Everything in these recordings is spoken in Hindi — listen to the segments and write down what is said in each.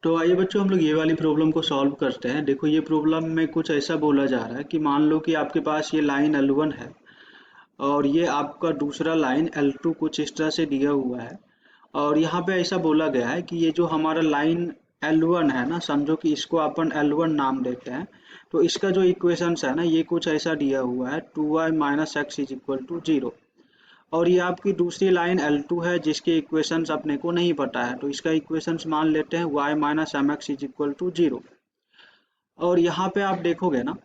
तो आइए बच्चों हम लोग ये वाली प्रॉब्लम को सॉल्व करते हैं। देखो ये प्रॉब्लम में कुछ ऐसा बोला जा रहा है कि मान लो कि आपके पास ये लाइन L1 है और ये आपका दूसरा लाइन L2 कुछ इस तरह से दिया हुआ है। और यहाँ पे ऐसा बोला गया है कि ये जो हमारा लाइन L1 है ना, समझो कि इसको अपन L1 नाम देते हैं। तो इसका जो इक्वेशंस है ना, ये कुछ ऐसा दिया हुआ है 2y minus x is equal to 0। और ये आपकी दूसरी लाइन L2 है जिसके इक्वेशंस अपने को नहीं पता है, तो इसका इक्वेशंस मान लेते हैं y minus m x is equal to 0। और यहाँ पे आप देखोगे ना,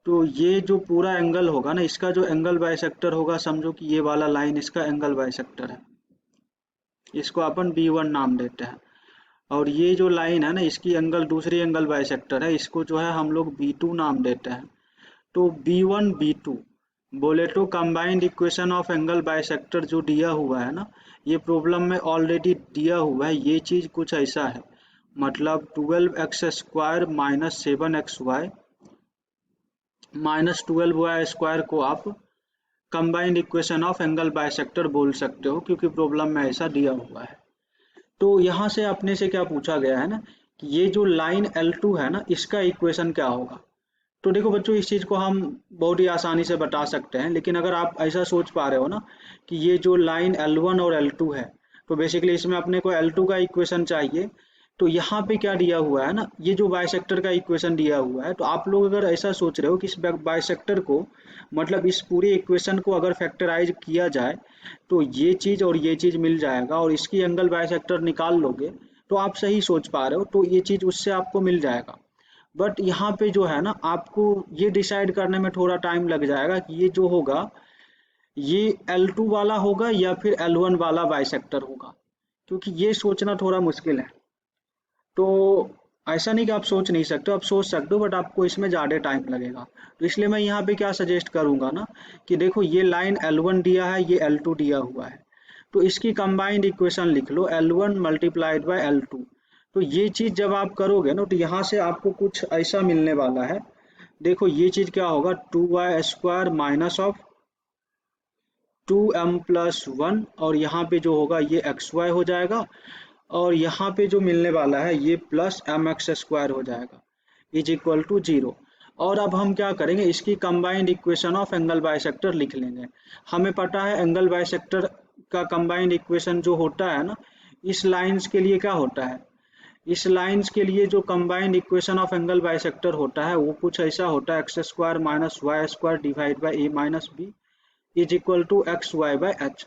तो ये जो पूरा एंगल होगा ना, इसका जो एंगल बाइसेक्टर होगा, समझो कि ये वाला लाइन इसका एंगल बाइसेक्टर है, इसको अपन B1 नाम देते हैं। और ये जो लाइन है ना, इसकी एंगल दूसरी एंगल बाइसेक्टर है, इसको जो है हम लोग B2 नाम देते हैं। तो B1 B2 बोले तो combined equation of angle bisector जो दिया हुआ है ना, ये प्रॉब्लम में ऑलरेडी दिया हुआ है। ये चीज कुछ ऐसा है, मतलब 12x² minus 7xy minus 12y² को आप combined equation of angle bisector बोल सकते हो, क्योंकि प्रॉब्लम में ऐसा दिया हुआ है। तो यहाँ से अपने से क्या पूछा गया है ना, कि ये जो लाइन L2 है ना, इसका इक्वेशन क्या होगा। तो देखो बच्चों, इस चीज़ को हम बहुत ही आसानी से बता सकते हैं, लेकिन अगर आप ऐसा सोच पा रहे हो ना कि ये जो लाइन L1 और L2 है, तो बेसिकली इसमें अपने को L2 का इक्वेशन चाहिए। तो यहाँ पे क्या दिया हुआ है ना, ये जो बाइसेक्टर का इक्वेशन दिया हुआ है, तो आप लोग अगर ऐसा सोच रहे हो कि इस बाइसेक्टर को, मतलब इस पूरे इक्वेशन को अगर फैक्टराइज किया जाए तो ये चीज़ और ये चीज़ मिल जाएगा, और इसकी एंगल बाइसेक्टर निकाल लोगे तो आप सही सोच पा रहे हो, तो ये चीज़ उससे आपको मिल जाएगा। बट यहाँ पे जो है ना, आपको ये डिसाइड करने में थोड़ा टाइम लग जाएगा कि ये जो होगा, ये L2 वाला होगा या फिर L1 वाला बाइसेक्टर होगा, क्योंकि ये सोचना थोड़ा मुश्किल है। तो ऐसा नहीं कि आप सोच नहीं सकते, आप सोच सकते हो, बट आपको इसमें ज़्यादा टाइम लगेगा। तो इसलिए मैं यहाँ पे क्या सजेस्ट करूँगा ना, कि देखो ये लाइन L1 दिया है, ये L2 दिया हुआ है, तो इसकी कंबाइंड इक्वेशन लिख लो L1 मल्टीप्लाइड बाय L2। तो ये चीज़ जब आप करोगे ना, तो यहाँ से आपको कुछ ऐसा मिलने वाला है। देखो ये चीज़ क्या होगा, 2y² माइनस ऑफ 2m+1, और यहाँ पे जो होगा ये xy हो जाएगा, और यहाँ पे जो मिलने वाला है ये प्लस mx² हो जाएगा, इज इक्वल टू 0। और अब हम क्या करेंगे, इसकी combined equation of angle bisector लिख लेंगे। हमें पता है एंगल बाइसेक्टर का कंबाइंड इक्वेशन जो होता है ना, इस लाइंस के लिए क्या होता है, इस लाइंस के लिए जो combined equation of angle bisector होता है वो कुछ ऐसा होता है, x² minus y² divide by a minus b is equal to xy/h।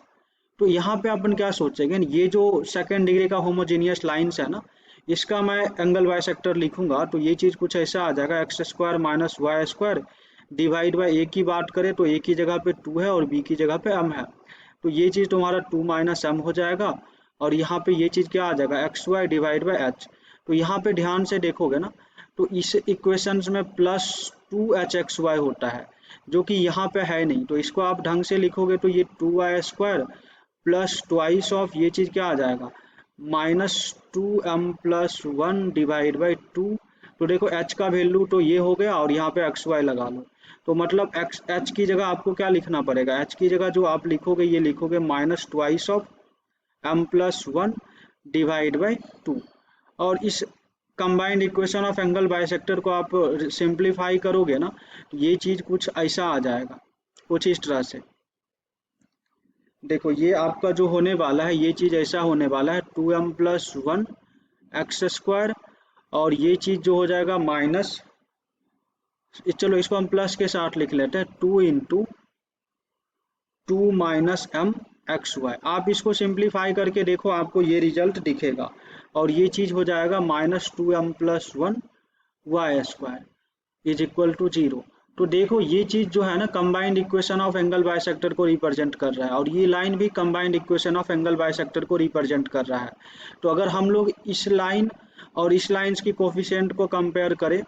तो यहाँ पे अपन क्या सोचेंगे, ये जो सेकेंड डिग्री का होमोजेनियस लाइंस है ना, इसका मैं एंगल बाइसेक्टर लिखूंगा, तो ये चीज कुछ ऐसा आ जाएगा, x² minus y² divide by ए की बात करें तो ए की जगह पे 2 है और बी की जगह पे m है, तो ये चीज तुम्हारा 2 माइनस m हो जाएगा। और यहाँ पे ये चीज क्या आ जाएगा, xy डिवाइड बाई h। तो यहाँ पे ध्यान से देखोगे ना, तो इस इक्वेशंस में +2hxy होता है, जो कि यहाँ पे है नहीं। तो इसको आप ढंग से लिखोगे तो ये 2y² प्लस ट्वाइस ऑफ ये चीज़ क्या आ जाएगा, -2m+1 डिवाइड बाई 2। तो देखो h का वैल्यू तो ये हो गया, और यहाँ पे xy लगा लो। तो मतलब h की जगह आपको क्या लिखना पड़ेगा, h की जगह जो आप लिखोगे ये लिखोगे -2 ऑफ m+1 डिवाइड बाई 2। और इस combined equation of angle bisector को आप सिंप्लीफाई करोगे ना, तो ये चीज़ कुछ ऐसा आ जाएगा, कुछ इस तरह से। देखो ये आपका जो होने वाला है, ये चीज़ ऐसा होने वाला है 2m+1 x², और ये चीज़ जो हो जाएगा माइनस, चलो इसको हम प्लस के साथ लिख लेते हैं, 2 माइनस m xy। आप इसको सिंप्लीफाई करके देखो, आपको ये रिजल्ट दिखेगा, और ये चीज़ हो जाएगा -2m+1 y² is equal to 0। तो देखो ये चीज जो है ना, combined equation of angle bisector को रिप्रेजेंट कर रहा है, और ये लाइन भी combined equation of angle bisector को रिप्रेजेंट कर रहा है। तो अगर हम लोग इस लाइन और इस लाइंस की कोफिशिएंट को कंपेयर करें,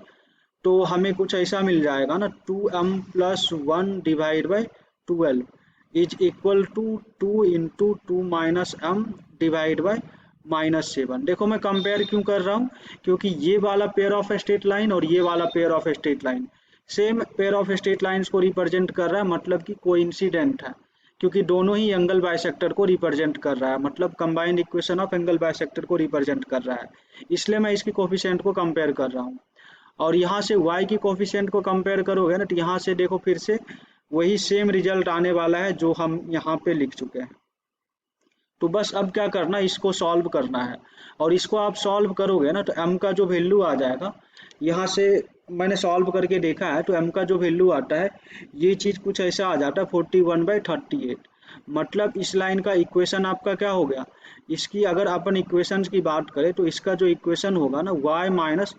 तो हमें कुछ ऐसा मिल जाएगा ना, 2m+1 divide by 12 is equal to 2 into 2 minus m divide by -7। देखो मैं कंपेयर क्यों कर रहा हूँ, क्योंकि ये वाला पेयर ऑफ स्ट्रेट लाइन और ये वाला pair of straight line same pair of straight lines को रिप्रेजेंट कर रहा है, मतलब कि कोइंसिडेंट है। क्योंकि दोनों ही एंगल बाइसेक्टर को रिप्रेजेंट कर रहा है, मतलब combined equation of angle bisector को रिप्रेजेंट कर रहा है, इसलिए मैं इसकी कोफिशिएंट को कंपेयर कर रहा हूँ। और यहाँ से y की कोफिशिएंट को कंपेयर करोगे ना, तो यहाँ से देखो फिर से वही सेम रिजल्ट आने वाला है जो हम यहाँ पे लिख चुके हैं। तो बस अब क्या करना है, इसको सॉल्व करना है, और इसको आप सॉल्व करोगे ना तो m का जो वैल्यू आ जाएगा, यहाँ से मैंने सॉल्व करके देखा है, तो m का जो वैल्यू आता है ये चीज़ कुछ ऐसा आ जाता है 41/38। मतलब इस लाइन का इक्वेशन आपका क्या हो गया, इसकी अगर अपन इक्वेशंस की बात करें तो इसका जो इक्वेशन होगा ना y माइनस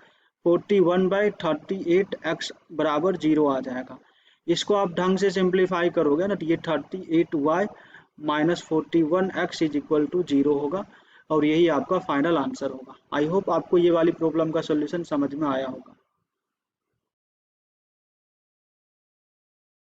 41/38 x बराबर 0 आ जाएगा। इसको आप ढंग से सिंप्लीफाई करोगे ना तो ये 38y minus 41x is equal to 0 होगा, और यही आपका फाइनल आंसर होगा। आई होप आपको ये वाली प्रॉब्लम का सोल्यूशन समझ में आया होगा।